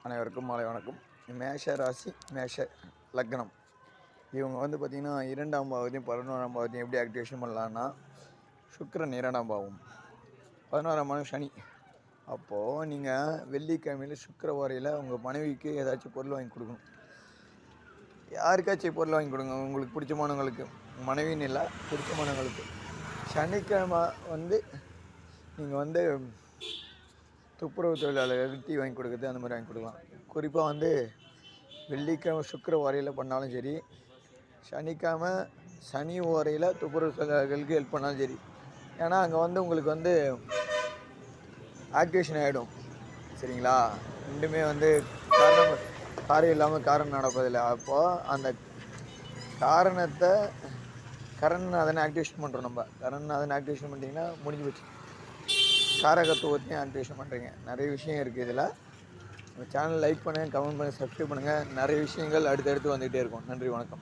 அனைவருக்கும் மாலை வணக்கம். மேஷ ராசி, மேஷ லக்னம் இவங்க பார்த்திங்கன்னா 2ஆம் பாவத்தையும் 11ஆம் பாவத்தையும் எப்படி ஆக்டிவேஷன் பண்ணலான்னா, சுக்கிரன் 2ஆம் பாவம், 11ஆம் பாவம் சனி. அப்போது நீங்கள் வெள்ளிக்கிழமையில் சுக்கிரவாரையில் உங்கள் மனைவிக்கு ஏதாச்சும் பொருள் வாங்கி கொடுக்கணும். யாருக்காச்சும் பொருள் வாங்கி கொடுங்க, உங்களுக்கு பிடிச்சமானவங்களுக்கு. மனைவின்னு இல்லை, பிடிச்சமானவங்களுக்கு. சனிக்கிழமை நீங்கள் துப்புரவு தொழிலாளர்கள் டீ வாங்கி கொடுக்குறது அந்த மாதிரி வாங்கி கொடுக்கலாம். குறிப்பாக வெள்ளிக்கிழமை சுக்கிர ஓரையில் பண்ணாலும் சரி, சனிக்கிழமை சனி ஓரையில் துப்புரவு தொழிலாளர்களுக்கு ஹெல்ப் பண்ணாலும் சரி. ஏன்னா அங்கே உங்களுக்கு ஆக்டிவேஷன் ஆகிடும். சரிங்களா? ரெண்டுமே காரியம் இல்லாமல் காரணம் நடப்பதில்லை. அப்போது அந்த காரணத்தை கரண்நாதனை ஆக்டிவேஷன் பண்ணுறோம். நம்ம கரண்நாதனை ஆக்டிவேஷன் பண்ணிட்டீங்கன்னா முடிஞ்சு போச்சு. காரகத்துவத்தையும் ஆக்டிவேஷன் பண்ணுறீங்க. நிறைய விஷயம் இருக்குது இதில். சேனல் லைக் பண்ணுங்கள், கமெண்ட் பண்ணுங்கள், சப்ஸ்கிரைப் பண்ணுங்கள். நிறைய விஷயங்கள் அடுத்தடுத்து வந்துகிட்டே இருக்கும். நன்றி, வணக்கம்.